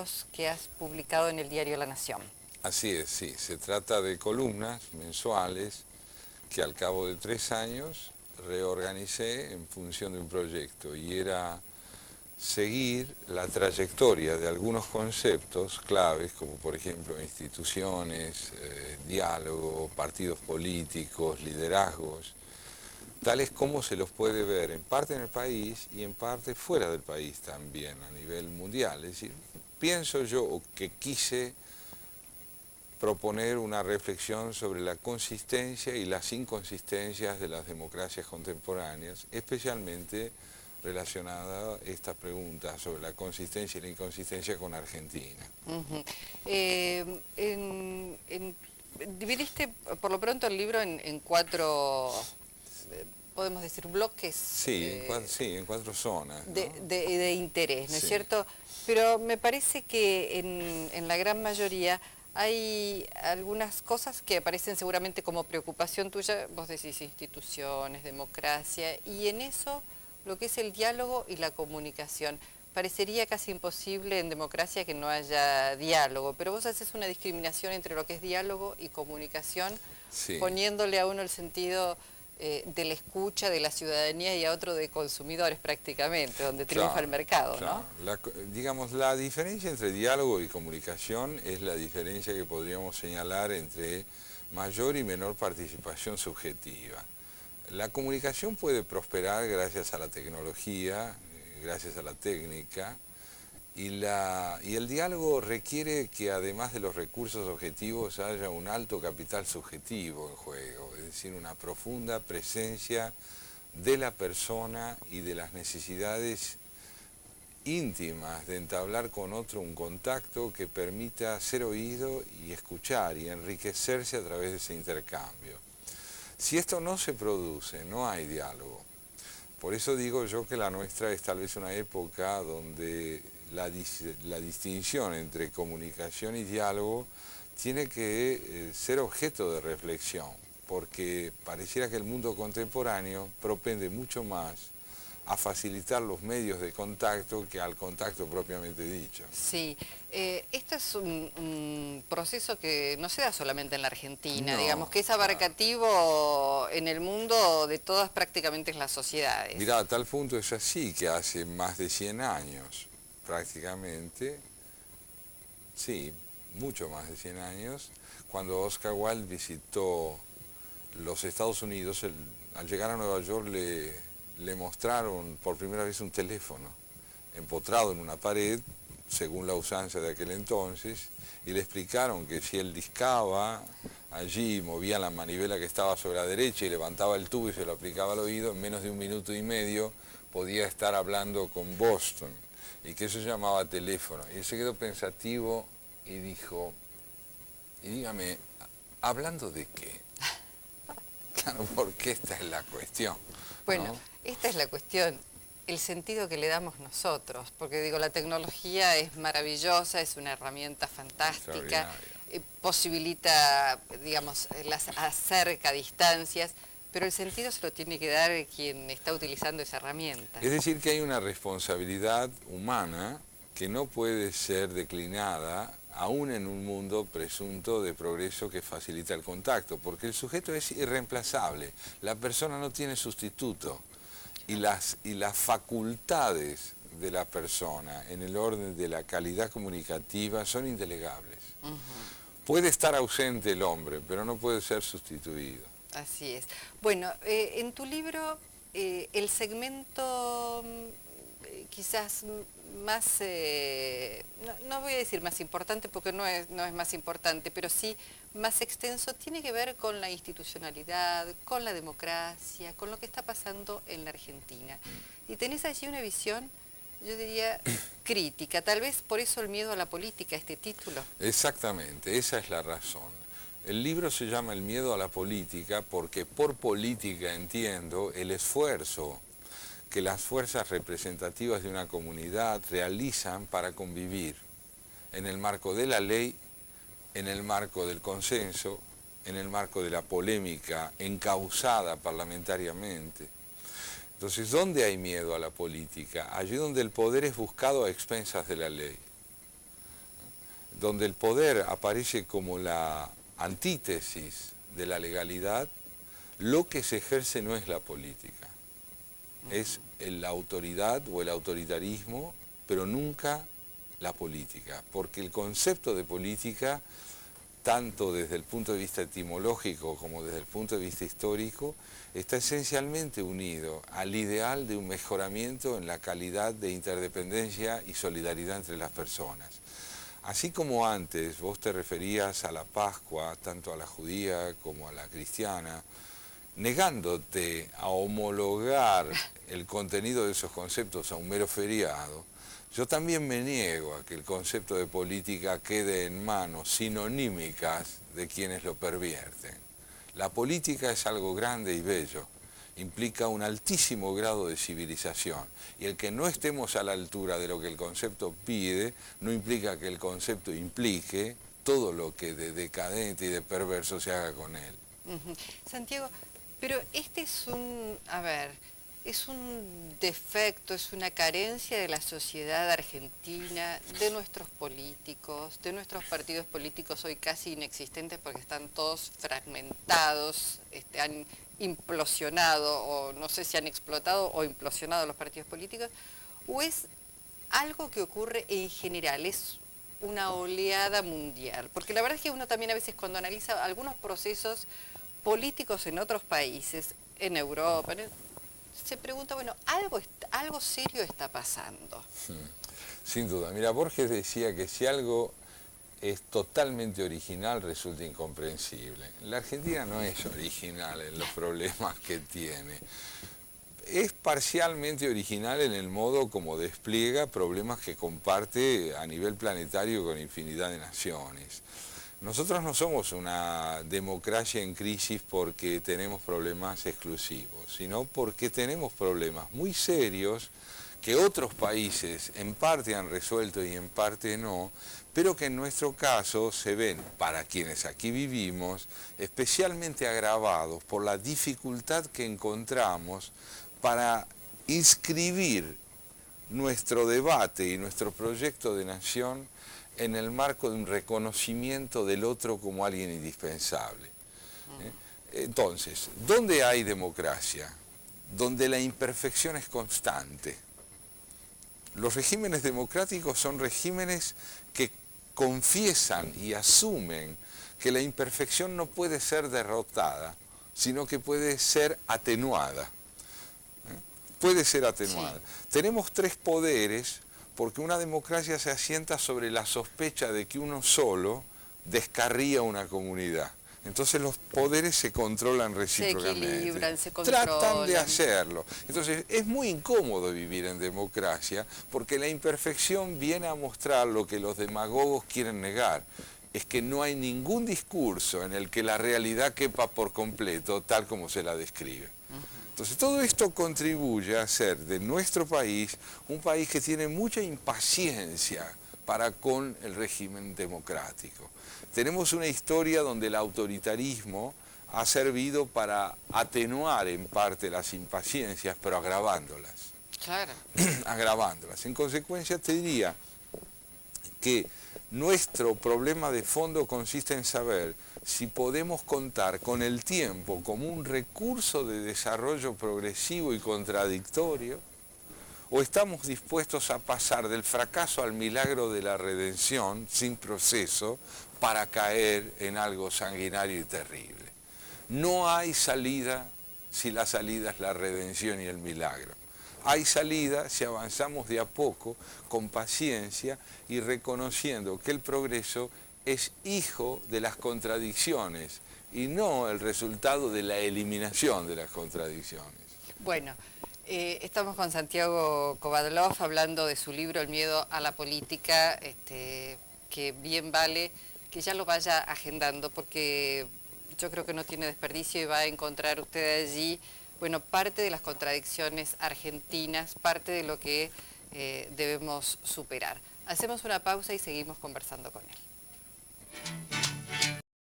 artículos que has publicado en el diario La Nación. Así es, sí. Se trata de columnas mensuales que al cabo de 3 años reorganicé en función de un proyecto y era seguir la trayectoria de algunos conceptos claves, como por ejemplo instituciones, diálogo, partidos políticos, liderazgos, tales como se los puede ver en parte en el país y en parte fuera del país también, a nivel mundial. Es decir, pienso yo que quise proponer una reflexión sobre la consistencia y las inconsistencias de las democracias contemporáneas, especialmente relacionada a esta pregunta sobre la consistencia y la inconsistencia con Argentina. Ujú. Dividiste por lo pronto el libro en cuatro, podemos decir, bloques Sí, sí, en 4 zonas, ¿no? de interés, ¿no es Sí, cierto? Pero me parece que en la gran mayoría hay algunas cosas que aparecen seguramente como preocupación tuya, vos decís instituciones, democracia, y en eso lo que es el diálogo y la comunicación. Parecería casi imposible en democracia que no haya diálogo, pero vos haces una discriminación entre lo que es diálogo y comunicación, sí. poniéndole a uno el sentido de la escucha de la ciudadanía y a otro de consumidores prácticamente, donde triunfa el Claro, mercado, ¿no? claro. Digamos, la diferencia entre diálogo y comunicación es la diferencia que podríamos señalar entre mayor y menor participación subjetiva. La comunicación puede prosperar gracias a la tecnología, gracias a la técnica, y el diálogo requiere que además de los recursos objetivos haya un alto capital subjetivo en juego, es decir, una profunda presencia de la persona y de las necesidades íntimas de entablar con otro un contacto que permita ser oído y escuchar y enriquecerse a través de ese intercambio. Si esto no se produce, no hay diálogo. Por eso digo yo que la nuestra es tal vez una época donde la distinción entre comunicación y diálogo tiene que ser objeto de reflexión, porque pareciera que el mundo contemporáneo propende mucho más a facilitar los medios de contacto que al contacto propiamente dicho. Sí, esto es un proceso que no se da solamente en la Argentina, digamos No, que es claro. abarcativo en el mundo de todas prácticamente las sociedades. Mirá, a tal punto es así que hace más de 100 años, prácticamente, sí, mucho más de 100 años, cuando Oscar Wilde visitó los Estados Unidos, al llegar a Nueva York le mostraron por primera vez un teléfono empotrado en una pared, según la usanza de aquel entonces, y le explicaron que si él discaba allí, movía la manivela que estaba sobre la derecha y levantaba el tubo y se lo aplicaba al oído, en menos de 1 minuto y medio podía estar hablando con Boston, y que eso se llamaba teléfono. Y él se quedó pensativo y dijo, y dígame, ¿hablando de qué? Claro, porque esta es la cuestión, Bueno, ¿no? esta es la cuestión, el sentido que le damos nosotros, porque digo, la tecnología es maravillosa, es una herramienta fantástica, Extraordinaria. posibilita, digamos, las acerca distancias, pero el sentido se lo tiene que dar quien está utilizando esa herramienta. Es decir, que hay una responsabilidad humana que no puede ser declinada aún en un mundo presunto de progreso que facilita el contacto, porque el sujeto es irreemplazable, la persona no tiene sustituto y las facultades de la persona en el orden de la calidad comunicativa son indelegables. Puede estar ausente el hombre, pero no puede ser sustituido. Así es. Bueno, en tu libro, el segmento quizás más, no voy a decir más importante porque no es más importante, pero sí más extenso, tiene que ver con la institucionalidad, con la democracia, con lo que está pasando en la Argentina. Y tenés allí una visión, yo diría, crítica, tal vez por eso el miedo a la política, este título. Exactamente, esa es la razón. El libro se llama El miedo a la política porque por política entiendo el esfuerzo que las fuerzas representativas de una comunidad realizan para convivir en el marco de la ley, en el marco del consenso, en el marco de la polémica encauzada parlamentariamente. Entonces, ¿dónde hay miedo a la política? Allí donde el poder es buscado a expensas de la ley. donde el poder aparece como la antítesis de la legalidad, lo que se ejerce no es la política, es la autoridad o el autoritarismo, pero nunca la política, porque el concepto de política, tanto desde el punto de vista etimológico como desde el punto de vista histórico, está esencialmente unido al ideal de un mejoramiento en la calidad de interdependencia y solidaridad entre las personas. Así como antes vos te referías a la Pascua, tanto a la judía como a la cristiana, negándote a homologar el contenido de esos conceptos a un mero feriado, yo también me niego a que el concepto de política quede en manos sinonímicas de quienes lo pervierten. La política es algo grande y bello, implica un altísimo grado de civilización, y el que no estemos a la altura de lo que el concepto pide, no implica que el concepto implique todo lo que de decadente y de perverso se haga con él. Santiago, pero este es es un defecto, es una carencia de la sociedad argentina, de nuestros políticos, de nuestros partidos políticos hoy casi inexistentes porque están todos fragmentados, han implosionado, o no sé si han explotado o implosionado los partidos políticos, o es algo que ocurre en general, es una oleada mundial, porque la verdad es que uno también a veces cuando analiza algunos procesos políticos en otros países, en Europa, se pregunta, bueno, algo serio está pasando. Sin duda. Mira, Borges decía que si algo es totalmente original, resulta incomprensible. La Argentina no es original en los problemas que tiene. Es parcialmente original en el modo como despliega problemas que comparte a nivel planetario con infinidad de naciones. Nosotros no somos una democracia en crisis porque tenemos problemas exclusivos, sino porque tenemos problemas muy serios que otros países en parte han resuelto y en parte no, pero que en nuestro caso se ven, para quienes aquí vivimos, especialmente agravados por la dificultad que encontramos para inscribir nuestro debate y nuestro proyecto de nación en el marco de un reconocimiento del otro como alguien indispensable. Entonces, ¿dónde hay democracia? Donde la imperfección es constante. Los regímenes democráticos son regímenes que confiesan y asumen que la imperfección no puede ser derrotada, sino que puede ser atenuada. Puede ser atenuada. Sí. Tenemos tres poderes porque una democracia se asienta sobre la sospecha de que uno solo descarría una comunidad. Entonces los poderes se controlan recíprocamente. Se equilibran, se controlan. Tratan de hacerlo. Entonces es muy incómodo vivir en democracia porque la imperfección viene a mostrar lo que los demagogos quieren negar. Es que no hay ningún discurso en el que la realidad quepa por completo tal como se la describe. Entonces todo esto contribuye a hacer de nuestro país un país que tiene mucha impaciencia para con el régimen democrático. Tenemos una historia donde el autoritarismo ha servido para atenuar en parte las impaciencias, pero agravándolas. Claro. Agravándolas. En consecuencia te diría que nuestro problema de fondo consiste en saber si podemos contar con el tiempo como un recurso de desarrollo progresivo y contradictorio, o estamos dispuestos a pasar del fracaso al milagro de la redención sin proceso para caer en algo sanguinario y terrible. No hay salida si la salida es la redención y el milagro. Hay salida si avanzamos de a poco, con paciencia y reconociendo que el progreso es hijo de las contradicciones y no el resultado de la eliminación de las contradicciones. Bueno, estamos con Santiago Kovadlov hablando de su libro El miedo a la política, que bien vale que ya lo vaya agendando porque yo creo que no tiene desperdicio y va a encontrar usted allí, bueno, parte de las contradicciones argentinas, parte de lo que debemos superar. Hacemos una pausa y seguimos conversando con él.